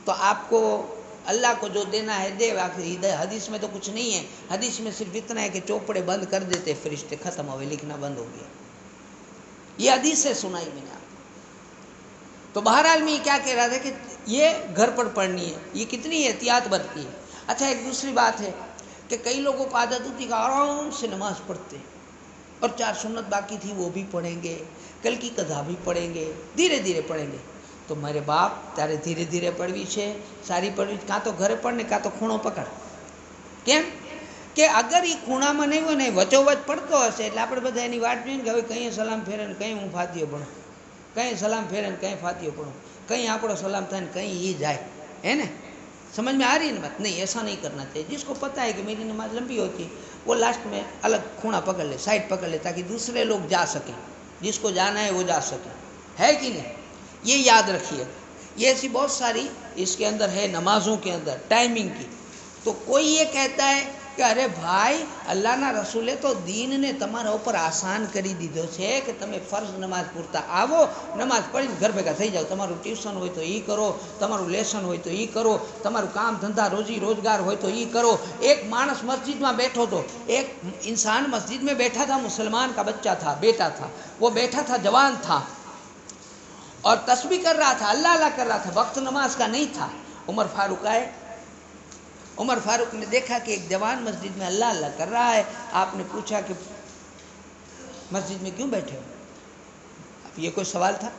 तो आपको अल्लाह को जो देना है दे. हदीस में तो कुछ नहीं है, हदीस में सिर्फ इतना है कि चौपड़े बंद कर देते फरिश्ते, ख़त्म हो गए, लिखना बंद हो गया. ये हदीस से सुनाई मैंने आपको. तो बहरहाल में क्या कह रहा था कि ये घर पर पढ़नी है, ये कितनी एहतियात बरती है. अच्छा, एक दूसरी बात है कि कई लोगों को आदत होती है कि आराम से नमाज पढ़ते और 4 सुन्नत बाकी थी वो भी पढ़ेंगे, કલ કી કથા ભી પઢેંગે, ધીરે ધીરે પઢેંગે. તો મારે બાપ તારે ધીરે ધીરે પડવી છે, સારી પડવી, કાં તો ઘરે પડ ને કાં તો ખૂણો પકડ. કેમ કે અગર એ ખૂણામાં નહીં હોય ને વચોવચ પડતો હશે એટલે આપણે બધા એની વાટ જોઈએ ને કે હવે કંઈ સલામ ફેરે ને કંઈ હું ફાતીઓ ભણું, કંઈ સલામ ફેરે ને કંઈ ફાતીઓ ભણું, કંઈ આપણો સલામ થાય ને કંઈ એ જાય, है ना? समझ में आ रही है ना बात? नहीं, ऐसा नहीं करना चाहिए. जिसको पता है कि मेरी नमाज लंबी होती है वो लास्ट में अलग खूणा पकड़ ले, साइड पकड़ ले, ताकि दूसरे लोग जा सकें, जिसको जाना है वो जा सके. है कि नहीं? ये याद रखिए. ये ऐसी बहुत सारी इसके अंदर है नमाज़ों के अंदर टाइमिंग की. तो कोई ये कहता है कि अरे भाई अल्लाहના રસૂલે તો દીનને તમારા ઉપર આસાન કરી દીધો છે કે તમે ફર્જ નમાઝ પૂરતા આવો, નમાઝ પઢીને ઘર ભેગા થઈ જાઓ. તમારું ટ્યુશન હોય તો એ કરો, તમારું લેસન હોય તો એ કરો, તમારું કામ ધંધા રોજી રોજગાર હોય તો એ કરો. એક માણસ મસ્જિદમાં બેઠો હતો, એક इंसान मस्जिद में बैठा था, मुसलमान का बच्चा था, बेटा था, वो बैठा था, जवान था और तस्बीह कर रहा था, अल्लाह अल्लाह कर रहा था, वक्त नमाज का नहीं था. उमर फारूक आए. उमर फारूक ने देखा कि एक जवान मस्जिद में अल्लाह अल्लाह कर रहा है. आपने पूछा कि मस्जिद में क्यों बैठे हो? अब ये कोई सवाल था?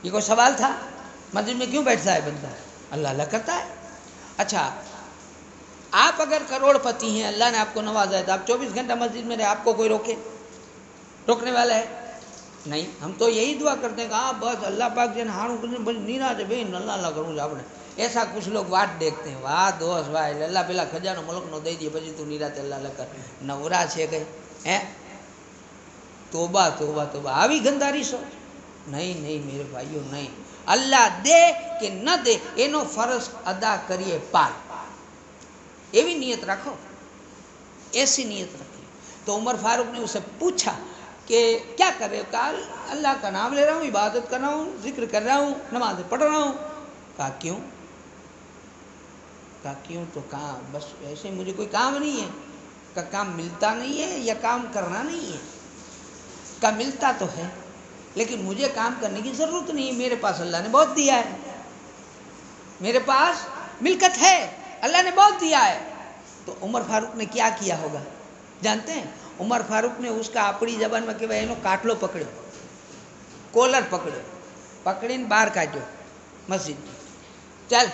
ये कोई सवाल था? मस्जिद में क्यों बैठता है बंदा? अल्लाह अल्लाह करता है. अच्छा, आप अगर करोड़पति हैं, अल्लाह ने आपको नवाजा है, तो आप 24 घंटा मस्जिद में रहे, आपको कोई रोकने वाला है? नहीं. हम तो यही दुआ करते हैं कि हाँ बस अल्लाह पाक जन हाणु नीरा है भाई अल्लाह अल्लाह करूँ आपने. ऐसा कुछ लोग वाट देखते हैं, वाह दोस्त वाह अल्लाह पेला खजानो मुल्क नो दई दिए પછી તું નિરાતે અલ્લાહ અલ્લાહ કર. નવરા છે કઈ? હે તોબા તોબા તોબા, આવી ગંધારી છો? નહીં નહીં मेरे भाइयों, નહીં. અલ્લાહ દે કે ન દે એનો ફરજ અદા કરીએ પાર, એવી નિયત રાખો, ऐसी नियत रखिए. तो उमर फारूक ने उसे पूछा कि क्या कर रहे हो? कहा अल्लाह का नाम ले रहा हूँ, इबादत कर रहा हूँ, जिक्र कर रहा हूँ, नमाज पढ़ रहा हूँ. कहा क्यों? कहा क्यों? तो कहा बस ऐसे मुझे कोई काम नहीं है. का काम मिलता नहीं है या काम करना नहीं है? का मिलता तो है लेकिन मुझे काम करने की ज़रूरत नहीं है, मेरे पास अल्लाह ने बहुत दिया है, मेरे पास मिल्कत है, अल्लाह ने बहुत दिया है. तो उमर फारूक ने क्या किया होगा जानते हैं? उमर फारूक ने उसका अपनी जबान में कहवाय एनो काटलो पकड़ो, कोलर पकड़ो, पकड़ीने बहार काढ्यो मस्जिद में. चल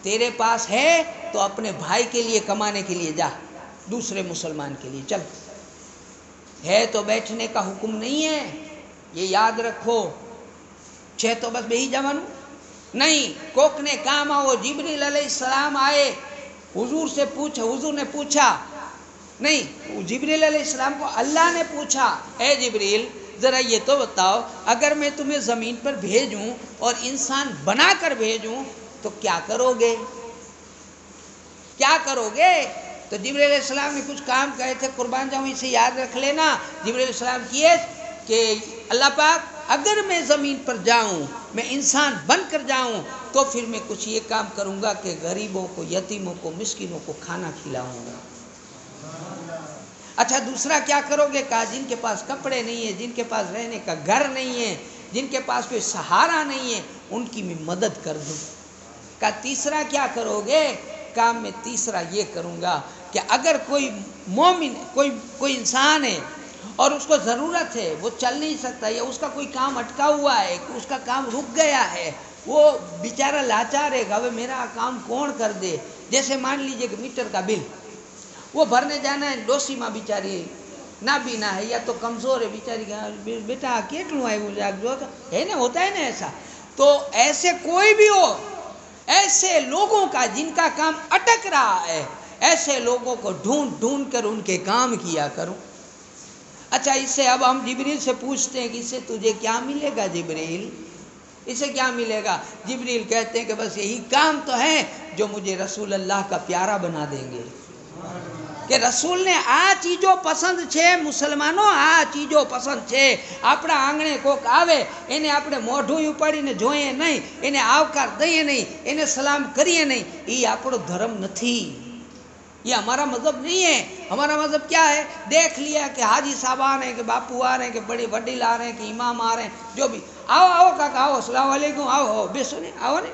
तेरे पास है तो अपने भाई के लिए कमाने के लिए जा, दूसरे मुसलमान के लिए चल. है तो बैठने का हुक्म नहीं है, ये याद रखो. छे तो बस बेही जवानू नहीं. कोक ने काम आओ, जिब्रील अलैहिस्सलाम आए, हुजूर से पूछा, हुजूर ने पूछा नहीं, जिब्रील अलैहिस्सलाम को अल्लाह ने पूछा, ए जिब्रील ज़रा ये तो बताओ अगर मैं तुम्हें ज़मीन पर भेजूं और इंसान बनाकर भेजूं तो क्या करोगे? क्या करोगे? तो जिब्रील अलैहिस्सलाम ने कुछ काम कहे थे, कुर्बान जाऊँ इसे याद रख लेना. जिब्रील अलैहिस्सलाम किए कि अल्लाह पाक अगर मैं ज़मीन पर जाऊँ, मैं इंसान बन कर जाऊँ तो फिर मैं कुछ ये काम करूँगा कि गरीबों को, यतीमों को, मिस्किनों को खाना खिलाऊँगा. अच्छा दूसरा क्या करोगे? कहा जिनके पास कपड़े नहीं है, जिनके पास रहने का घर नहीं है, जिनके पास कोई सहारा नहीं है, उनकी मैं मदद कर दूँ. कहा तीसरा क्या करोगे? काम में तीसरा ये करूँगा कि अगर कोई मोमिन, कोई इंसान है और उसको ज़रूरत है, वो चल नहीं सकता या उसका कोई काम अटका हुआ है, उसका काम रुक गया है, वो बेचारा लाचार है, अब मेरा काम कौन कर दे. जैसे मान लीजिए कि मीटर का बिल वो भरने जाना है, डोसी माँ बेचारी ना बीना है या तो कमज़ोर है बेचारी, बेटा केटलू आयु जो है ना, होता है ना ऐसा. तो ऐसे कोई भी हो, ऐसे लोगों का जिनका काम अटक रहा है, ऐसे लोगों को ढूंढ ढूंढ कर उनके काम किया करूं. अच्छा इससे अब हम जिब्रील से पूछते हैं कि इससे तुझे क्या मिलेगा जिब्रील? इससे क्या मिलेगा? जिब्रील कहते हैं कि बस यही काम तो है जो मुझे रसूल अल्लाह का प्यारा बना देंगे. કે રસૂલને આ ચીજો પસંદ છે, મુસલમાનો આ ચીજો પસંદ છે. આપણા આંગણે કોક આવે એને આપણે મોઢું ઉપાડીને જોઈએ નહીં, એને આવકાર દઈએ નહીં, એને સલામ કરીએ નહીં, એ આપણો ધર્મ નથી. ये हमारा मज़हब नहीं है. हमारा मज़हब क्या है? देख लिया कि हाजी साहब आ रहे हैं, कि बापू आ रहे हैं, कि बड़े वडील आ रहे हैं, कि इमाम आ रहे हैं, जो भी आओ आओ काका आओ, अस्सलाम वालेकुम, आओ आओ बेसो ने आओ ने.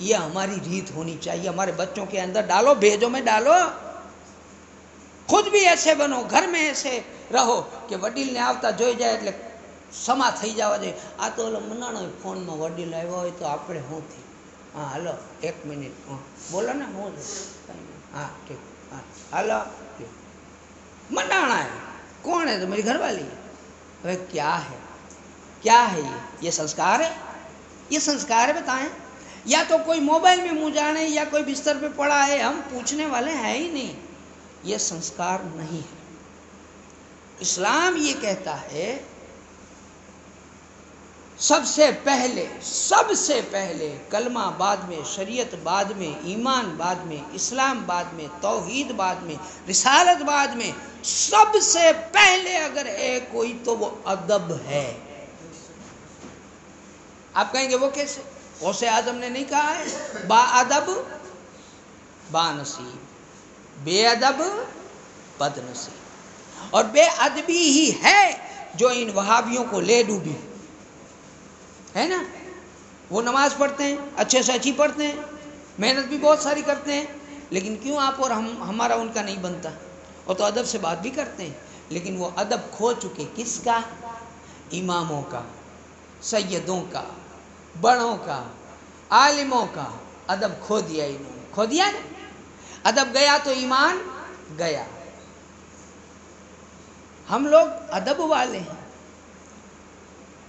ये हमारी रीत होनी चाहिए. हमारे बच्चों के अंदर डालो, भेजो में डालो. खुद भी ऐसे बनो, घर में ऐसे रहो कि वडील ने आवता જોઈ જાય એટલે સમા થઈ જવા જોઈએ. આ તો ઓલો મનાણો ફોનમાં વડીલ આવ્યો હોય તો આપણે શું થયું? હા હાલો 1 મિનિટ, બોલો ને હું હા ઠીક, હા હાલો मनाना है. कौन है? तो मेरी घरवाली. अरे क्या है, क्या है ये संस्कार है? ये संस्कार है बताएं? या तो कोई मोबाइल में मुँह जाने या कोई बिस्तर पे पड़ा है, हम पूछने वाले हैं ही नहीं. ये संस्कार नहीं है. इस्लाम ये कहता है सबसे पहले कलमा बाद में, शरीयत बाद में, ईमान बाद में, इस्लाम बाद में, तौहीद बाद में, रिसालत बाद में, सबसे पहले अगर है कोई तो वो अदब है. आप कहेंगे वो कैसे? गौसे आजम ने नहीं कहा है बा अदब बा नसीब, बेअदब बदनसीब. और बेअदबी ही है जो इन वहाबियों को ले डूबी है ना. वो नमाज पढ़ते हैं, अच्छे से अच्छी पढ़ते हैं, मेहनत भी बहुत सारी करते हैं, लेकिन क्यों आप और हमारा उनका नहीं बनता? और तो अदब से बात भी करते हैं, लेकिन वो अदब खो चुके. किसका? इमामों का, सैयदों का, बड़ों का, आलिमों का. अदब खो दिया इन्होंने. खो दिया ना. अदब गया तो ईमान गया. हम लोग अदब वाले हैं.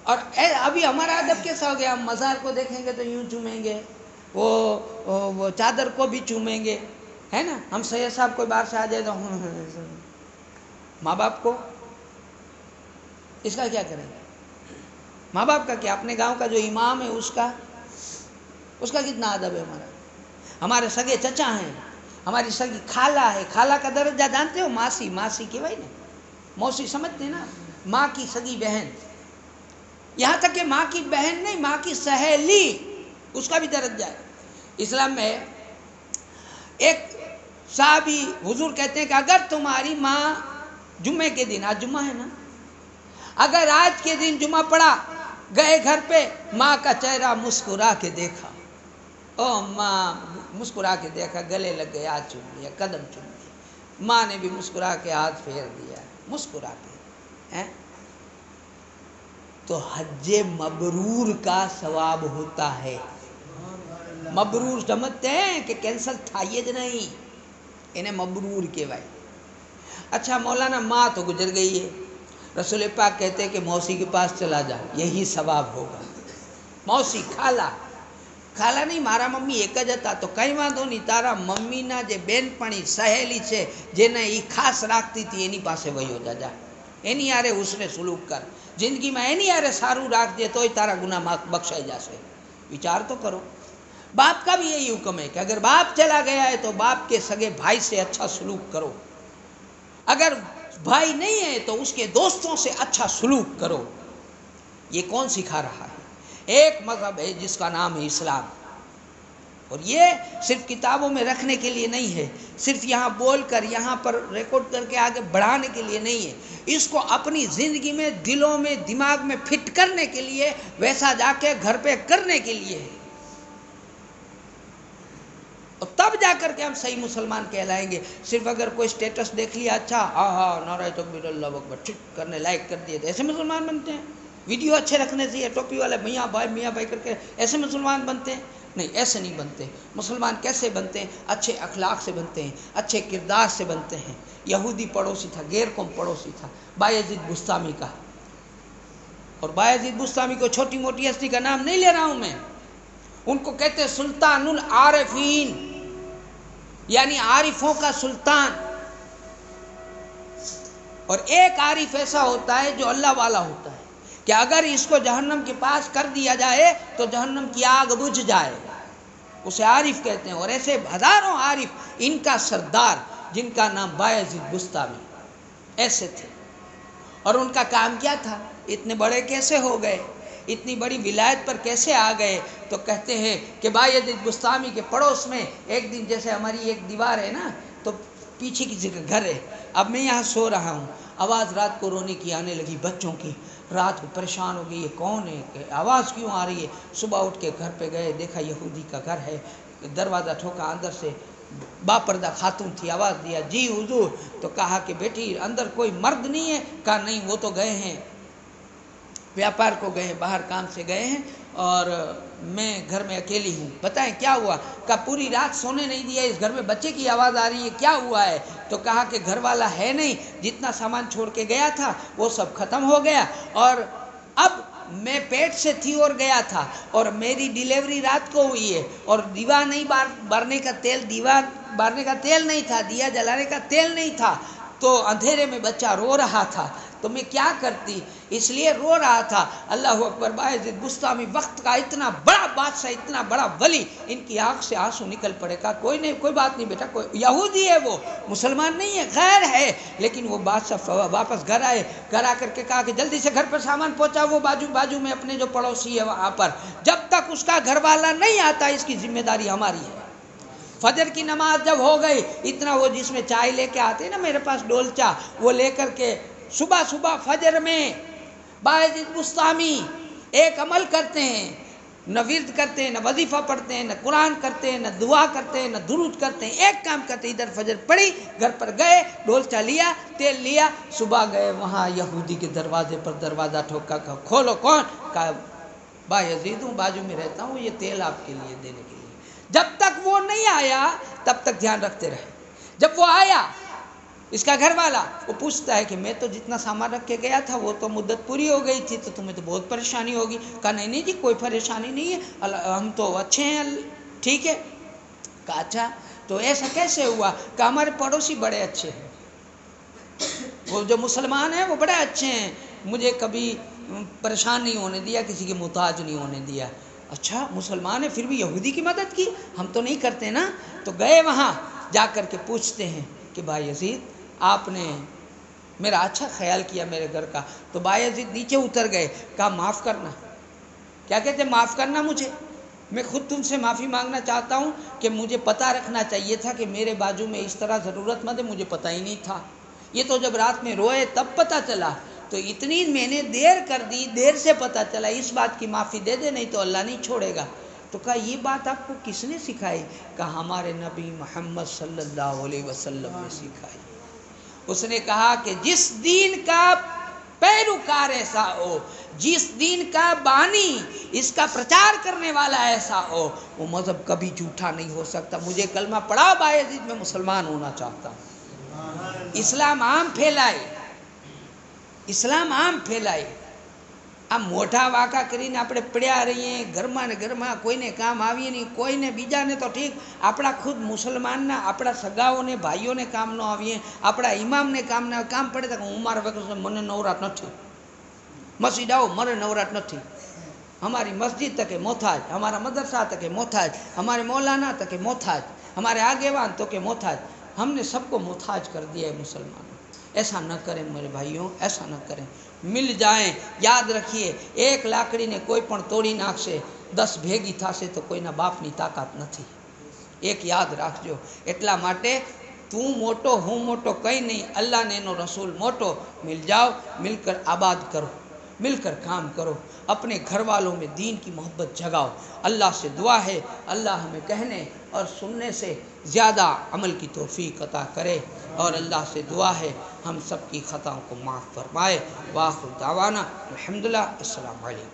और अभी हमारा अदब कैसा हो गया? हम मज़ार को देखेंगे तो यूं चूमेंगे, वो चादर को भी चूमेंगे, है ना. हम सैयद साहब कोई बाहर से आ जाए तो माँ बाप को, इसका क्या करेंगे? माँ बाप का क्या, अपने गांव का जो इमाम है उसका कितना अदब है हमारा. हमारे सगे चचा हैं, हमारी सगी खाला है. खाला का दर्जा जानते हो? मासी के भाई ने, मौसी समझते ना, माँ की सगी बहन. यहाँ तक कि माँ की बहन नहीं, माँ की सहेली, उसका भी दर्जा है. इस्लाम में एक साहबी हुजूर कहते हैं कि अगर तुम्हारी माँ जुम्मे के दिन, आज जुम्मा है ना, अगर आज के दिन जुम्मा पड़ा, गए घर पे, माँ का चेहरा मुस्कुरा के देखा, ओ माँ मुस्कुरा के देखा, गले लग गए, हाथ चूम लिया, कदम चूम लिया, माँ ने भी मुस्कुरा के हाथ फेर दिया, मुस्कुरा के हैं. तो हज्जे मबरूर का सवाब होता है. मबरूर समझते हैं कि कैंसल थाइए ज नहीं, इन्हें मबरूर के भाई. अच्छा मौलाना माँ तो गुजर गई है, रसूल पाक कहते हैं कि मौसी के पास चला जा, यही सवाब होगा. मौसी, खाला नहीं, मारा मम्मी एक ज હતા તો કંઈ વાંધો નહીં, તારા મમ્મીના જે બેનપણી સહેલી છે જેને એ ખાસ રાખતી હતી એની પાસે વયો જાજા, એની હારે હુસ્ને સુલૂક કર, જિંદગીમાં એની હારે સારું રાખજે તોય તારા ગુનાહ માફ બક્ષાઈ જશે. विचार तो करो. बाप का भी यही हुक्म है कि अगर बाप चला गया है तो बाप के सगे भाई से अच्छा सलूक करो. अगर भाई नहीं है तो उसके दोस्तों से अच्छा सलूक करो. ये कौन सिखा रहा है? एक मजहब है जिसका नाम है इस्लाम. और ये सिर्फ किताबों में रखने के लिए नहीं है, सिर्फ यहाँ बोल कर, यहाँ पर रिकॉर्ड करके आगे बढ़ाने के लिए नहीं है. इसको अपनी ज़िंदगी में, दिलों में, दिमाग में फिट करने के लिए, वैसा जाके घर पे करने के लिए है. और तब जाकर के हम सही मुसलमान कहलाएंगे. सिर्फ अगर कोई स्टेटस देख लिया, अच्छा हाँ नारा तकबीर अल्लाहु अकबर, ठीक करने लाइक कर दिए, तो ऐसे मुसलमान बनते हैं. वीडियो अच्छे रखने से, टोपी वाले मियाँ भाई करके ऐसे मुसलमान बनते हैं? नहीं, ऐसे नहीं बनते. मुसलमान कैसे बनते हैं? अच्छे अखलाक से बनते हैं, अच्छे किरदार से बनते हैं. यहूदी पड़ोसी था, गैर कौम पड़ोसी था, बायजीद बुस्तामी का. और बायजीद बुस्तामी को छोटी मोटी हस्ती का नाम नहीं ले रहा हूँ मैं, उनको कहते हैं सुल्तानुल आरिफीन, यानी आरिफों का सुल्तान. और एक आरिफ ऐसा होता है जो अल्लाह वाला होता है कि अगर इसको जहन्नम के पास कर दिया जाए तो जहन्नम की आग बुझ जाए, उसे आरिफ कहते हैं. और ऐसे हजारों आरिफ, इनका सरदार जिनका नाम बायजीद बुस्तामी, ऐसे थे. और उनका काम क्या था? इतने बड़े कैसे हो गए, इतनी बड़ी विलायत पर कैसे आ गए? तो कहते हैं कि बायजीद बुस्तामी के पड़ोस में एक दिन, जैसे हमारी एक दीवार है ना, तो पीछे किसी का घर है. अब मैं यहाँ सो रहा हूँ, आवाज़ रात को रोने की आने लगी, बच्चों की. रात को परेशान हो गई, ये कौन है, आवाज़ क्यों आ रही है? सुबह उठ के घर पे गए, देखा यहूदी का घर है. दरवाज़ा ठोका, अंदर से बापर्दा खातून थी. आवाज़ दिया, जी हुजूर. तो कहा कि बेटी अंदर कोई मर्द नहीं है? कहा नहीं, वो तो गए हैं व्यापार को गए, बाहर काम से गए हैं और मैं घर में अकेली हूँ, बताएं क्या हुआ। कहा पूरी रात सोने नहीं दिया, इस घर में बच्चे की आवाज़ आ रही है, क्या हुआ है। तो कहा कि घर वाला है नहीं, जितना सामान छोड़ के गया था वो सब खत्म हो गया और अब मैं पेट से थी और गया था और मेरी डिलीवरी रात को हुई है और दीवा नहीं बारने का तेल, दीवा बारने का तेल नहीं था, दिया जलाने का तेल नहीं था, तो अंधेरे में बच्चा रो रहा था, तो मैं क्या करती, इसलिए रो रहा था। अल्लाह अकबर। बायजीद बुस्तामी वक्त का इतना बड़ा बादशाह, इतना बड़ा वली, इनकी आँख से आंसू निकल पड़े। कहा कोई नहीं, कोई बात नहीं बेटा, कोई यहूदी है, वो मुसलमान नहीं है, गैर है। लेकिन वो बादशाह वापस घर आए, घर आकर के कहा कि जल्दी से घर पर सामान पहुँचा, वो बाजू में अपने जो पड़ोसी है वहाँ पर, जब तक उसका घर वाला नहीं आता इसकी जिम्मेदारी हमारी है। फजर की नमाज जब हो गई, इतना वो जिसमें चाय लेके आते हैं ना, मेरे पास डोलचा, वो लेकर के सुबह सुबह फजर में बायजीद बुस्तामी एक अमल करते हैं, न विर्द करते हैं, न वजीफ़ा पढ़ते हैं, न कुरान करते हैं, न दुआ करते हैं, न दुरूद करते हैं, एक काम करते हैं, इधर फजर पड़ी, घर पर गए, डोलचा लिया, तेल लिया, सुबह गए वहाँ यहूदी के दरवाजे पर, दरवाज़ा ठोका, कहा खोलो, कौन। कहा बायजीद हूँ, बाजू में रहता हूँ, ये तेल आपके लिए देने के लिए। जब तक वो नहीं आया तब तक ध्यान रखते रहे। जब वो आया इसका घर वाला, वो पूछता है कि मैं तो जितना सामान रख के गया था वो तो मुद्दत पूरी हो गई थी, तो तुम्हें तो बहुत परेशानी होगी। कहा नहीं जी, कोई परेशानी नहीं है, हम तो अच्छे हैं, ठीक है। कहा अच्छा, तो ऐसा कैसे हुआ। कहा हमारे पड़ोसी बड़े अच्छे हैं, वो जो मुसलमान हैं वो बड़े अच्छे हैं, मुझे कभी परेशान नहीं होने दिया, किसी के मुताज नहीं होने दिया। अच्छा मुसलमान है फिर भी यहूदी की मदद की, हम तो नहीं करते ना। तो गए वहाँ, जा कर के पूछते हैं कि बायजीद आपने मेरा अच्छा ख्याल किया मेरे घर का। तो बायजीद नीचे उतर गए, कहा माफ़ करना। क्या कहते, माफ़ करना मुझे, मैं खुद तुमसे माफ़ी मांगना चाहता हूँ कि मुझे पता रखना चाहिए था कि मेरे बाजू में इस तरह ज़रूरतमंद है, मुझे पता ही नहीं था। ये तो जब रात में रोए तब पता चला, तो इतनी मैंने देर कर दी, देर से पता चला, इस बात की माफ़ी दे दे, नहीं तो अल्लाह नहीं छोड़ेगा। तो कहा ये बात आपको किसने सिखाई। कहा हमारे नबी मोहम्मद सल्लल्लाहु अलैहि वसल्लम ने सिखाई। उसने कहा कि जिस दीन का पैरोकार ऐसा हो, जिस दीन का बानी, इसका प्रचार करने वाला ऐसा हो, वो मज़हब कभी झूठा नहीं हो सकता। मुझे कलमा पढ़ा बायजीद, मैं मुसलमान होना चाहता हूँ। इस्लाम आम फैलाए, इस्लाम आम फैलाए। આ મોઢા વાંકા કરીને આપણે પડ્યા રહીએ ઘરમાં ને ઘરમાં, કોઈને કામ આવીએ નહીં, કોઈને બીજાને તો ઠીક, આપણા ખુદ મુસલમાનના આપણા સગાઓને ભાઈઓને કામ ન આવીએ, આપણા ઇમામને કામ પડે તો હું મારા વગર મને નવરાત નથી, મસ્જિદ આવો મને નવરાત નથી, हमारी मस्जिद तक मोहताज, हमारा मदरसा तक मोहताज, हमारे मौलाना तक मोहताज, हमारे आगेवान तो के मोहताज, हमने सबको मोहताज कर दिया है मुसलमानों। ऐसा न करें मेरे भाइयों, ऐसा न करें, मिल जाएं। याद रखिए, एक लाकड़ी ने कोई पण तोड़ी नाखशे, 10 भेगी थशे तो कोईना बापनी ताकत नहीं, एक याद राखजो। एटला माटे तू मोटो हूँ मोटो कहीं नहीं, अल्लाह ने एनो रसूल मोटो। मिल जाओ, मिलकर आबाद करो, मिलकर काम करो, अपने घर वालों में दीन की मोहब्बत जगाओ। अल्लाह से दुआ है अल्लाह हमें कहने और सुनने से ज़्यादा अमल की तौफीक अता करे, और अल्लाह से दुआ है हम सब की ख़ताओं को माफ़ फरमाए। वाखिर दावाना अल्हम्दुलिल्लाह, अस्सलामु अलैकुम।